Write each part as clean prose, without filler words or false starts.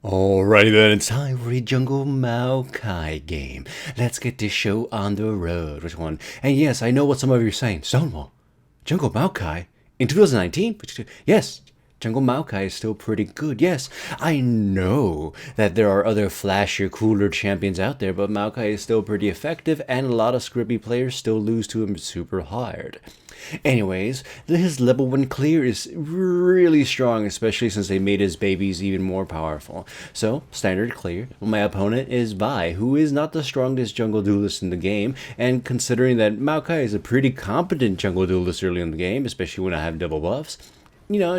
Alrighty then, it's time for a Jungle Maokai game. Let's get this show on the road. Which one? And yes, I know what some of you are saying. Stonewall, Jungle Maokai? In 2019? Yes, Jungle Maokai is still pretty good. Yes, I know that there are other flashier, cooler champions out there, but Maokai is still pretty effective, and a lot of scripty players still lose to him super hard. Anyways, his level 1 clear is really strong, especially since they made his babies even more powerful. So, standard clear. My opponent is Vi, who is not the strongest jungle duelist in the game, and considering that Maokai is a pretty competent jungle duelist early in the game, especially when I have double buffs,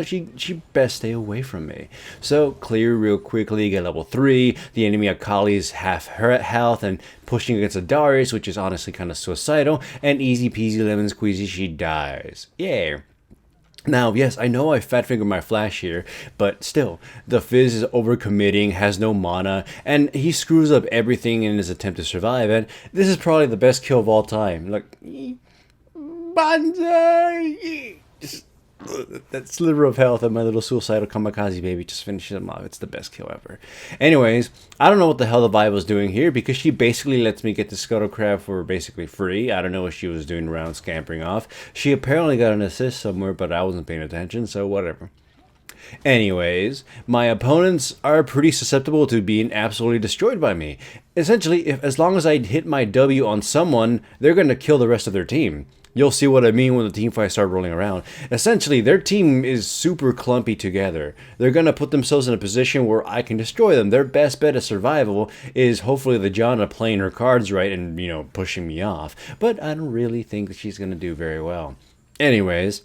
she best stay away from me. So clear real quickly, get level 3. The enemy Akali's half her health and pushing against a Darius, which is honestly kind of suicidal, and easy peasy lemon squeezy, she dies. Yeah. Now, yes, I know I fat fingered my Flash here, but still, the Fizz is overcommitting, has no mana, and he screws up everything in his attempt to survive, and this is probably the best kill of all time. Like, Banzai! Just that sliver of health and my little suicidal kamikaze baby just finishes him off. It's the best kill ever. Anyways, I don't know what the hell the Vi was doing here because she basically lets me get the Scuttle Crab for basically free. I don't know what she was doing around scampering off. She apparently got an assist somewhere, but I wasn't paying attention, so whatever. Anyways, my opponents are pretty susceptible to being absolutely destroyed by me. Essentially, as long as I hit my W on someone, they're going to kill the rest of their team. You'll see what I mean when the team fights start rolling around. Essentially, their team is super clumpy together. They're going to put themselves in a position where I can destroy them. Their best bet of survival is hopefully the Janna playing her cards right and, pushing me off. But I don't really think that she's going to do very well. Anyways,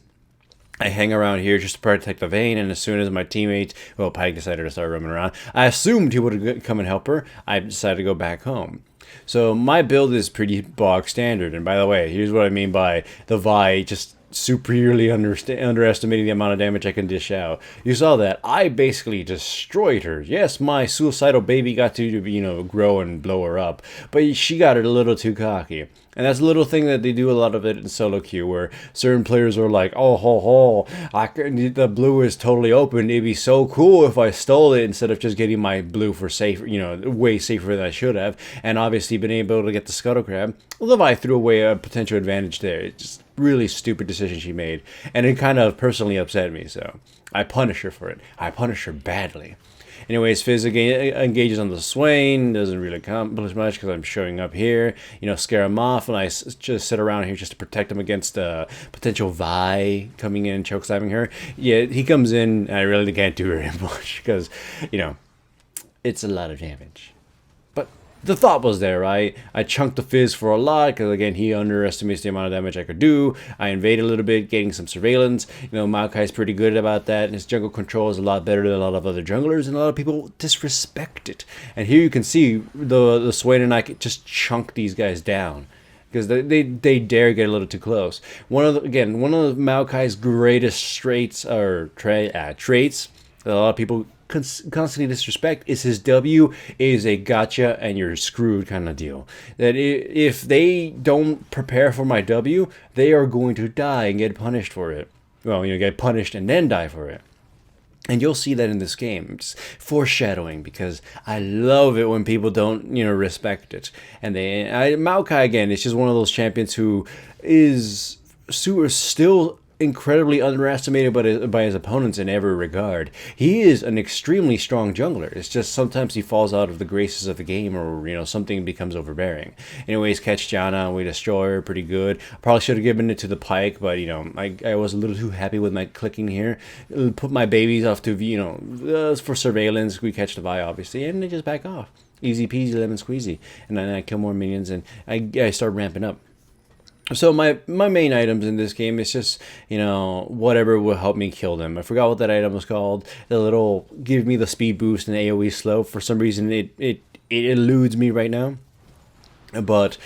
I hang around here just to protect the Vayne, and as soon as my teammates, Pyke decided to start roaming around, I assumed he would come and help her. I decided to go back home. So my build is pretty bog standard, and by the way, here's what I mean by the Vi just superiorly underestimating the amount of damage I can dish out. You saw that. I basically destroyed her. Yes, my suicidal baby got to, grow and blow her up, but she got it a little too cocky. And that's a little thing that they do a lot of it in solo queue, where certain players are like, oh, the blue is totally open. It'd be so cool if I stole it instead of just getting my blue for safe, way safer than I should have. And obviously been able to get the Scuttle Crab. Levi threw away a potential advantage there. It's just really stupid decision she made. And it kind of personally upset me, so I punish her for it. I punish her badly. Anyways, Fizz engages on the Swain, doesn't really accomplish much because I'm showing up here, scare him off, and I just sit around here just to protect him against potential Vi coming in and chokeslamming her. Yeah, he comes in, and I really can't do very much because, it's a lot of damage. But the thought was there, right? I chunked the Fizz for a lot because, again, he underestimates the amount of damage I could do. I invade a little bit, getting some surveillance. Maokai's pretty good about that, and his jungle control is a lot better than a lot of other junglers, and a lot of people disrespect it. And here you can see the Swain and I just chunk these guys down because they dare get a little too close. One of Maokai's greatest traits that a lot of people constantly disrespect is his W is a gotcha and you're screwed kind of deal. That if they don't prepare for my W, they are going to die and get punished for it. Well, get punished and then die for it. And you'll see that in this game. It's foreshadowing because I love it when people don't, respect it. And Maokai, again, is just one of those champions who is still incredibly underestimated by his opponents in every regard. He is an extremely strong jungler. It's just sometimes he falls out of the graces of the game, or something becomes overbearing. Anyways, catch Janna, we destroy her pretty good. Probably should have given it to the Pyke, but I was a little too happy with my clicking here. Put my babies off to for surveillance. We catch the Vi obviously, and they just back off. Easy peasy lemon squeezy, and then I kill more minions and I start ramping up. So my main items in this game is just, whatever will help me kill them. I forgot what that item was called. The little give me the speed boost and AoE slow. For some reason it eludes me right now. But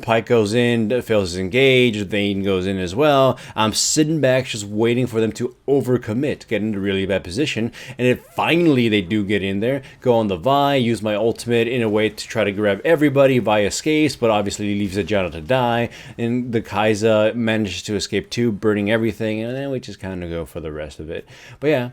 Pyke goes in, fails his engage, Vayne goes in as well. I'm sitting back just waiting for them to overcommit, get into a really bad position. And if finally they do get in there, go on the Vi, use my ultimate in a way to try to grab everybody. Vi escapes, but obviously leaves the Janna to die. And the Kai'Sa manages to escape too, burning everything. And then we just kind of go for the rest of it. But yeah.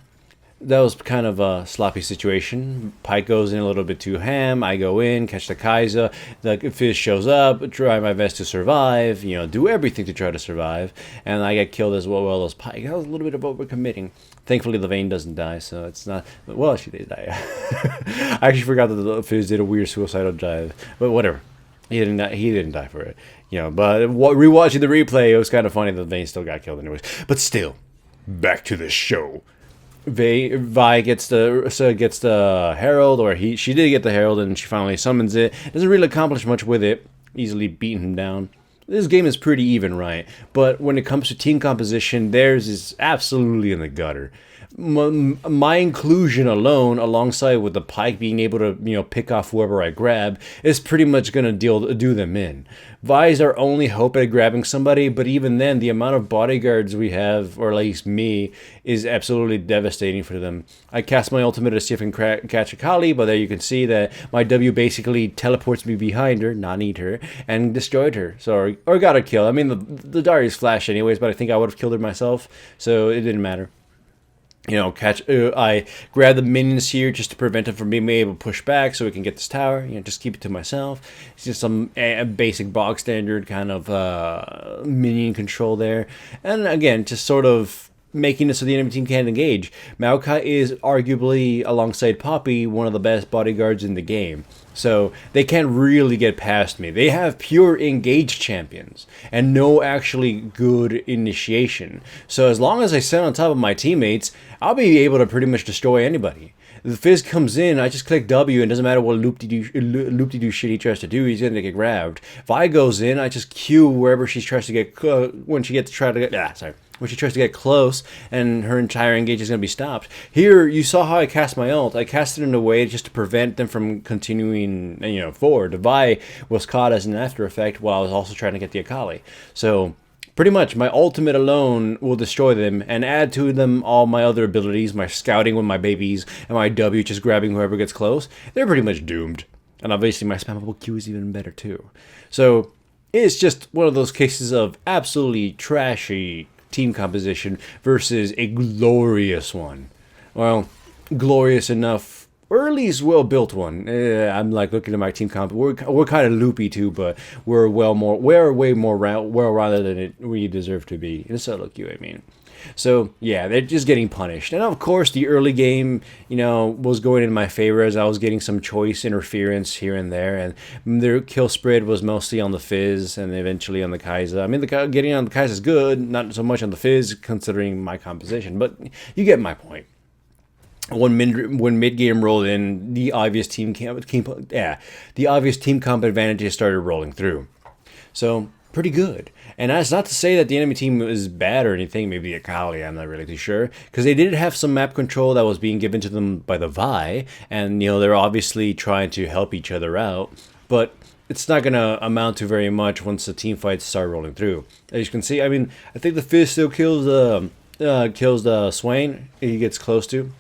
that was kind of a sloppy situation. Pike goes in a little bit too ham. I go in, catch the Kaiser. The Fizz shows up, try my best to survive, do everything to try to survive. And I get killed as well as Pike. That was a little bit of overcommitting. Thankfully, Levain doesn't die, so it's not... Well, she did die. I actually forgot that the Fizz did a weird suicidal dive. But whatever. He didn't die for it. But rewatching the replay, it was kind of funny that Vayne still got killed anyways. But still, back to the show. Vi gets the Herald, or she did get the Herald, and she finally summons it. Doesn't really accomplish much with it. Easily beating him down. This game is pretty even, right? But when it comes to team composition, theirs is absolutely in the gutter. My inclusion alone, alongside with the Pike being able to, pick off whoever I grab, is pretty much going to do them in. Vi's our only hope at grabbing somebody, but even then, the amount of bodyguards we have, or at least me, is absolutely devastating for them. I cast my ultimate to see if I can catch Akali, but there you can see that my W basically teleports me behind her, not eat her, and destroyed her. Or got a kill. I mean, the Darius flash anyways, but I think I would have killed her myself, so it didn't matter. I grab the minions here just to prevent them from being able to push back so we can get this tower. Just keep it to myself. It's just some basic bog standard kind of minion control there. And again, just sort of making it so the enemy team can't engage. Maokai is arguably, alongside Poppy, one of the best bodyguards in the game. So they can't really get past me. They have pure engaged champions and no actually good initiation. So as long as I sit on top of my teammates, I'll be able to pretty much destroy anybody. The Fizz comes in, I just click W, and it doesn't matter what loop-de-doo shit he tries to do, he's gonna get grabbed. Vi goes in, I just Q wherever she tries to get, when she tries to get close, and her entire engage is going to be stopped. Here, you saw how I cast my ult. I cast it in a way just to prevent them from continuing, forward. Vi was caught as an after effect while I was also trying to get the Akali. So, pretty much, my ultimate alone will destroy them, and add to them all my other abilities, my scouting with my babies, and my W just grabbing whoever gets close. They're pretty much doomed. And obviously, my spammable Q is even better, too. So, it's just one of those cases of absolutely trashy team composition versus a glorious one. Well, glorious enough, or at least well-built one. I'm like looking at my team comp. We're kind of loopy too, but we're way more well-rounded than we deserve to be in a solo queue. I mean. So, yeah, they're just getting punished. And, of course, the early game, was going in my favor as I was getting some choice interference here and there. And their kill spread was mostly on the Fizz and eventually on the Kaiser. I mean, getting on the Kaiser is good, not so much on the Fizz, considering my composition. But you get my point. When mid game rolled in, the obvious team comp advantages started rolling through. So, pretty good. And that's not to say that the enemy team is bad or anything. Maybe Akali, I'm not really too sure. Because they did have some map control that was being given to them by the Vi. And, they're obviously trying to help each other out. But it's not going to amount to very much once the team fights start rolling through. As you can see, I mean, I think the Fizz still kills the Swain. He gets close to.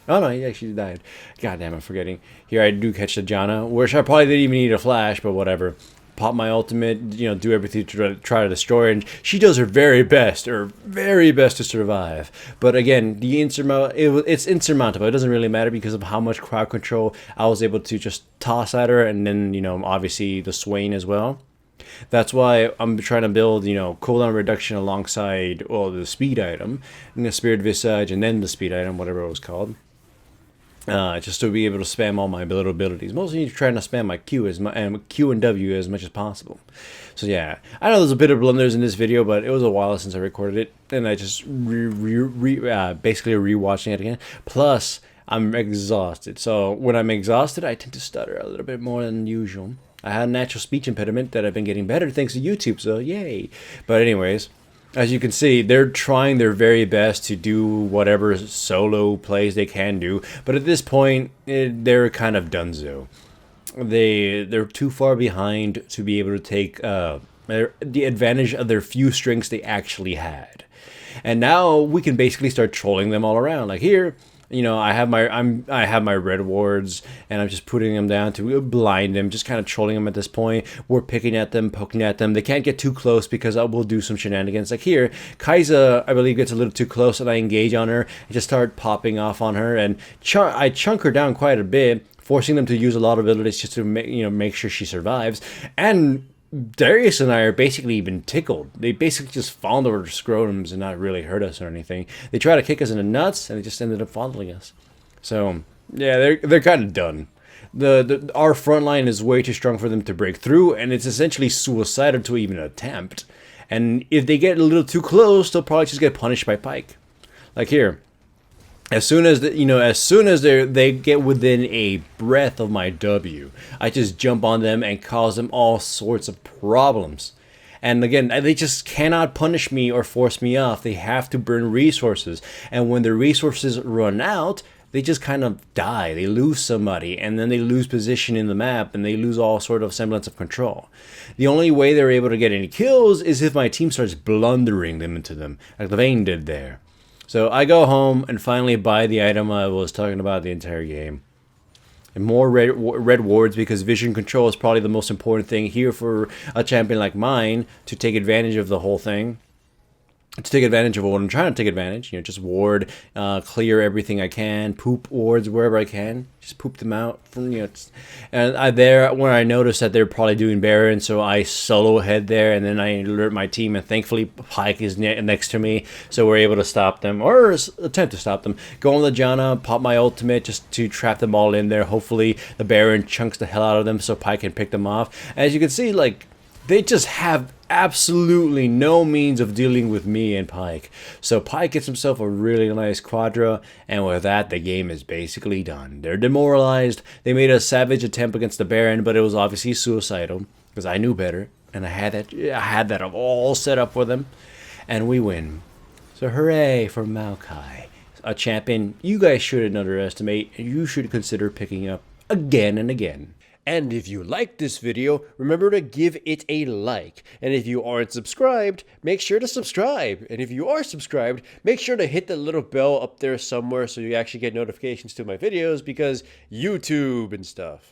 Oh no, he actually died. God damn, I'm forgetting. Here I do catch the Janna, which I probably didn't even need a flash, but whatever. Pop my ultimate, do everything to try to destroy her, and she does her very best to survive. But again, it's insurmountable. It doesn't really matter because of how much crowd control I was able to just toss at her, and then, obviously the Swain as well. That's why I'm trying to build, cooldown reduction alongside, the speed item, and the Spirit Visage, and then the speed item, whatever it was called. Just to be able to spam all my abilities. Mostly trying to spam my Q and W as much as possible. So yeah, I know there's a bit of blunders in this video, but it was a while since I recorded it, and I just basically rewatching it again. Plus, I'm exhausted. So when I'm exhausted, I tend to stutter a little bit more than usual. I had a natural speech impediment that I've been getting better thanks to YouTube, so yay. But anyways, as you can see, they're trying their very best to do whatever solo plays they can do. But at this point, they're kind of donezo. They're too far behind to be able to take the advantage of their few strengths they actually had. And now we can basically start trolling them all around. Like here, I have my red wards, and I'm just putting them down to blind them, just kind of trolling them at this point. We're picking at them, poking at them. They can't get too close because I will do some shenanigans. Like here, Kai'Sa, I believe, gets a little too close, and I engage on her and just start popping off on her, and I chunk her down quite a bit, forcing them to use a lot of abilities just to make sure she survives. And Darius and I are basically even tickled. They basically just fondle our scrotums and not really hurt us or anything. They try to kick us in the nuts, and they just ended up fondling us. So yeah, they're kind of done. Our front line is way too strong for them to break through, and it's essentially suicidal to even attempt. And if they get a little too close, they'll probably just get punished by Pyke. Like here, as soon as they get within a breath of my W, I just jump on them and cause them all sorts of problems. And again, they just cannot punish me or force me off. They have to burn resources. And when the resources run out, they just kind of die. They lose somebody, and then they lose position in the map, and they lose all sort of semblance of control. The only way they're able to get any kills is if my team starts blundering them into them, like Vayne did there. So I go home and finally buy the item I was talking about the entire game. And more red wards, because vision control is probably the most important thing here for a champion like mine to take advantage of the whole thing. To take advantage of what I'm trying to take advantage, just ward, clear everything I can, poop wards wherever I can, just poop them out from and when I noticed that they're probably doing Baron, so I solo ahead there, and then I alert my team, and thankfully Pyke is next to me, so we're able to stop them, or attempt to stop them. Go on the Janna, pop my ultimate just to trap them all in there. Hopefully the Baron chunks the hell out of them so Pyke can pick them off. As you can see, like, they just have absolutely no means of dealing with me and Pyke. So Pyke gets himself a really nice Quadra, and with that, the game is basically done. They're demoralized. They made a savage attempt against the Baron, but it was obviously suicidal, because I knew better, and I had that all set up for them, and we win. So hooray for Maokai, a champion you guys shouldn't underestimate, and you should consider picking up again and again. And if you liked this video, remember to give it a like. And if you aren't subscribed, make sure to subscribe. And if you are subscribed, make sure to hit the little bell up there somewhere so you actually get notifications to my videos, because YouTube and stuff.